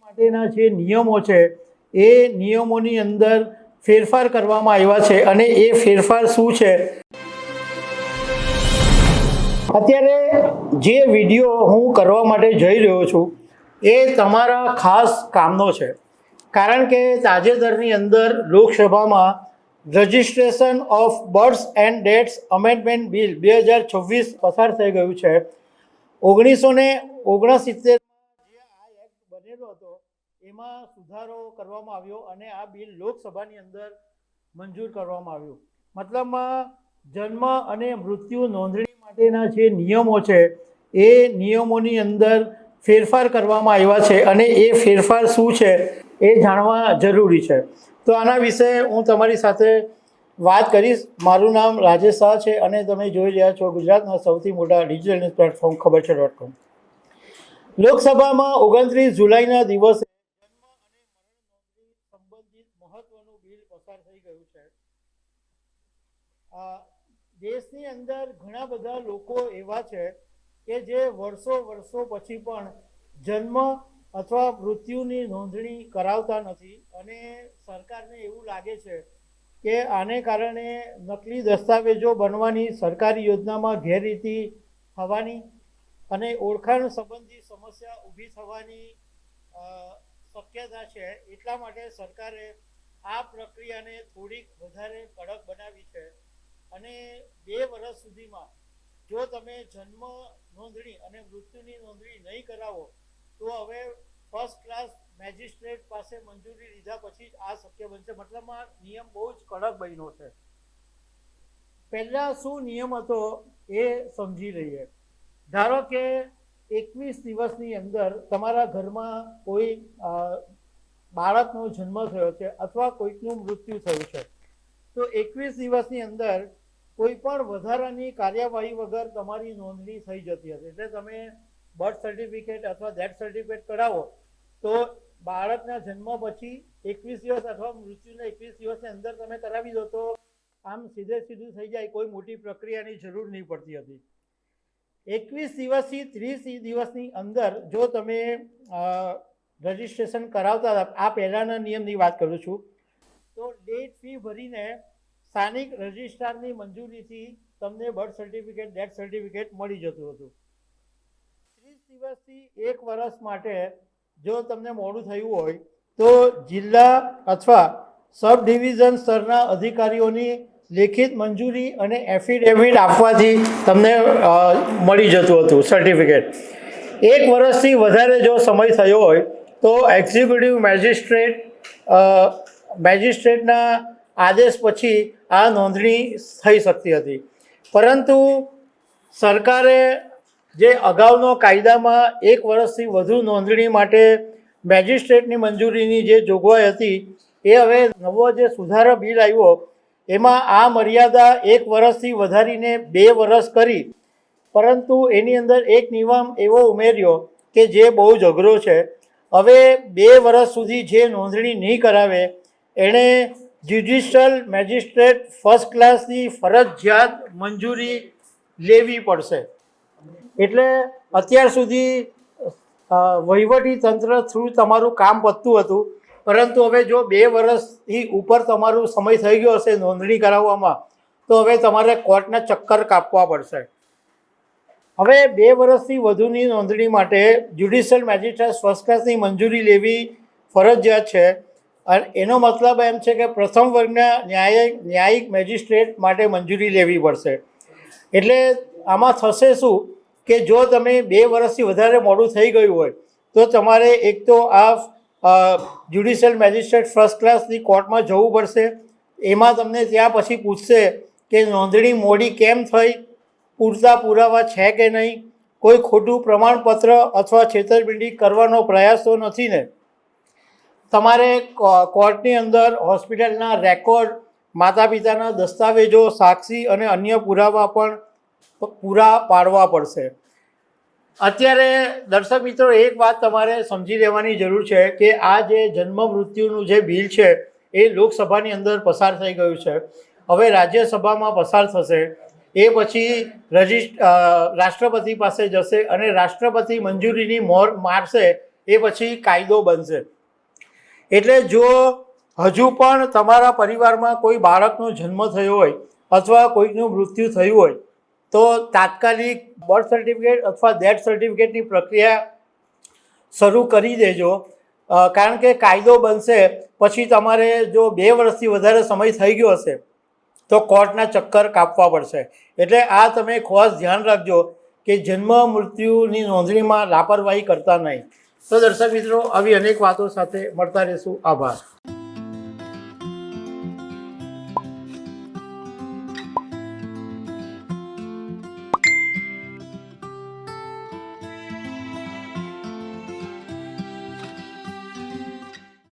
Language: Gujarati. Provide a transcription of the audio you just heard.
માટેના જે નિયમો છે એ નિયમોની અંદર ફેરફાર કરવામાં આવ્યા છે અને એ ફેરફાર શું છે અત્યારે જે વિડીયો હું કરવા માટે જઈ રહ્યો છું એ તમારા ખાસ કામનો છે, કારણ કે તાજેતરની અંદર લોકસભામાં registration of births and deaths amendment bill 2026 પસાર થઈ ગયું છે। 1969 જે આ એક્ટ બનેલો હતો એમાં સુધારો કરવામાં આવ્યો અને આ બિલ લોકસભાની અંદર મંજૂર કરવામાં આવ્યું। મતલબમાં જન્મ અને મૃત્યુ નોંધણી માટેના જે નિયમો છે એ નિયમોની અંદર ફેરફાર કરવામાં આવ્યા છે અને એ ફેરફાર શું છે એ જાણવા જરૂરી છે। તો આના વિશે હું તમારી સાથે વાત કરીશ। મારું નામ રાજેશ શાહ છે અને તમે જોઈ રહ્યા છો ગુજરાતના સૌથી મોટા ડિજિટલ ન્યૂઝ પ્લેટફોર્મ ખબરછે.com। લોકસભામાં 29 જુલાઈના દિવસે જન્મ અને મરણ નોંધણી સંબંધિત મહત્વનું બિલ પસાર થઈ ગયું છે। દેશની અંદર ઘણા બધા લોકો એવા છે કે જે વર્ષો પછી પણ જન્મ અથવા મૃત્યુની નોંધણી કરાવતા નથી અને સરકારને એવું લાગે છે કે આને કારણે નકલી દસ્તાવેજો બનવાની, સરકારી યોજનામાં ગેરરીતિ થવાની અને ઓળખાણ સંબંધી સમસ્યા ઊભી થવાની શક્યતા છે। એટલા માટે સરકારે આ પ્રક્રિયાને થોડીક વધારે કડક બનાવી છે અને 2 વર્ષ સુધીમાં જો તમે જન્મ નોંધણી અને મૃત્યુની નોંધણી નહીં કરાવો તો હવે ફર્સ્ટ ક્લાસ મેજિસ્ટ્રેટ પાસે મંજૂરી લીધા પછી જ આ શક્ય બનશે। મતલબમાં નિયમ બહુ જ કડક બન્યો છે। પહેલા શું નિયમ હતો એ સમજી લઈએ। ધારો કે 21 દિવસની અંદર તમારા ઘરમાં કોઈ બાળકનો જન્મ થયો છે અથવા કોઈકનું મૃત્યુ થયું છે તો 21 દિવસની અંદર કોઈ પણ વધારાની કાર્યવાહી વગર તમારી નોંધણી થઈ જતી હતી। એટલે તમે બર્થ સર્ટિફિકેટ અથવા ડેથ સર્ટિફિકેટ કરાવો તો બાળકના જન્મ પછી 21 દિવસ અથવા મૃત્યુના 21 દિવસની અંદર તમે કરાવી દો તો આમ સીધું થઈ જાય, કોઈ મોટી પ્રક્રિયાની જરૂર નહીં પડતી હતી। 21 દિવસથી 30 દિવસની અંદર જો તમે રજિસ્ટ્રેશન કરાવતા હતા, આ પહેલાંના નિયમની વાત કરું છું, તો લેટ ફી ભરીને સ્થાનિક રજિસ્ટ્રારની મંજૂરીથી તમને બર્થ સર્ટિફિકેટ, ડેથ સર્ટિફિકેટ મળી જતું હતું। 30 દિવસથી 1 વર્ષ માટે જો તમને મોડું થયું હોય તો જિલ્લા અથવા સબ ડિવિઝન સ્તરના અધિકારીઓની લેખિત મંજૂરી અને એફિડેવિટ આપવાથી તમને મળી જતું હતું સર્ટિફિકેટ। 1 વર્ષથી વધારે જો સમય થયો હોય તો એક્ઝિક્યુટિવ મેજિસ્ટ્રેટના આદેશ પછી આ નોંધણી થઈ શકતી હતી, પરંતુ સરકારે જે અગાઉનો કાયદામાં 1 વર્ષથી વધુ નોંધણી માટે મેજિસ્ટ્રેટની મંજૂરીની જે જોગવાઈ હતી એ હવે નવો જે સુધારા બિલ આવ્યો એમાં આ મર્યાદા 1 વર્ષથી વધારીને 2 વર્ષ કરી, પરંતુ એની અંદર એક નિયમ એવો ઉમેર્યો કે જે બહુ જ અઘરો છે। હવે 2 વર્ષ સુધી જે નોંધણી નહીં કરાવે એણે જ્યુડિશિયલ મેજિસ્ટ્રેટ ફર્સ્ટ ક્લાસની ફરજિયાત મંજૂરી લેવી પડશે। એટલે અત્યાર સુધી વહીવટી તંત્ર થ્રુ તમારું કામ પતતું હતું, પરંતુ હવે જો 2 વર્ષથી ઉપર તમારું સમય થઈ ગયો હશે નોંધણી કરાવવામાં તો હવે તમારે કોર્ટના ચક્કર કાપવા પડશે। હવે 2 વર્ષથી વધુની નોંધણી માટે જ્યુડિશિયલ મેજિસ્ટ્રેટ ફર્સ્ટ ક્લાસની મંજૂરી લેવી ફરજિયાત છે અને એનો મતલબ એમ છે કે પ્રથમ વર્ગના ન્યાયિક મેજિસ્ટ્રેટ માટે મંજૂરી લેવી પડશે। એટલે આમાં થશે શું કે જો તમે 2 વર્ષથી વધારે મોડું થઈ ગયું હોય તો તમારે એક તો આ જ્યુડિશિયલ મેજિસ્ટ્રેટ ફર્સ્ટ ક્લાસની કોર્ટમાં જવું પડશે। એમાં તમને ત્યાં પછી પૂછશે કે નોંધણી મોડી કેમ થઈ, પૂરતા પુરાવા છે કે નહીં, કોઈ ખોટું પ્રમાણપત્ર અથવા છેતરપિંડી કરવાનો પ્રયાસ તો નથી ને। તમારે કોર્ટની અંદર હોસ્પિટલના રેકોર્ડ, માતા પિતાના દસ્તાવેજો, સાક્ષી અને અન્ય પુરાવા પણ પૂરા પાડવા પડશે। અત્યારે દર્શક મિત્રો એક વાત તમારે સમજી લેવાની જરૂર છે કે આ જે જન્મ મૃત્યુનું જે બિલ છે એ લોકસભાની અંદર પસાર થઈ ગયું છે, હવે રાજ્યસભામાં પસાર થશે, એ પછી રાષ્ટ્રપતિ પાસે જશે અને રાષ્ટ્રપતિ મંજૂરીની મોહર મારશે એ પછી કાયદો બનશે. એટલે જો હજુ પણ તમારા પરિવારમાં કોઈ બાળકનો જન્મ થયો હોય અથવા કોઈકનું મૃત્યુ થયું હોય તો તાત્કાલિક બર્થ સર્ટિફિકેટ અથવા ડેથ સર્ટિફિકેટની પ્રક્રિયા શરૂ કરી દેજો. કારણ કે કાયદો બનશે પછી તમારે જો 2 વર્ષથી વધારે સમય થઈ ગયો હશે તો કોર્ટના ચક્કર કાપવા પડશે. એટલે આ તમે ખાસ ધ્યાન રાખજો કે જન્મ મૃત્યુની નોંધણીમાં લાપરવાહી કરતા નહીં. તો દર્શક મિત્રો, આવી અનેક વાતો સાથે મળતા રહીશું. આભાર.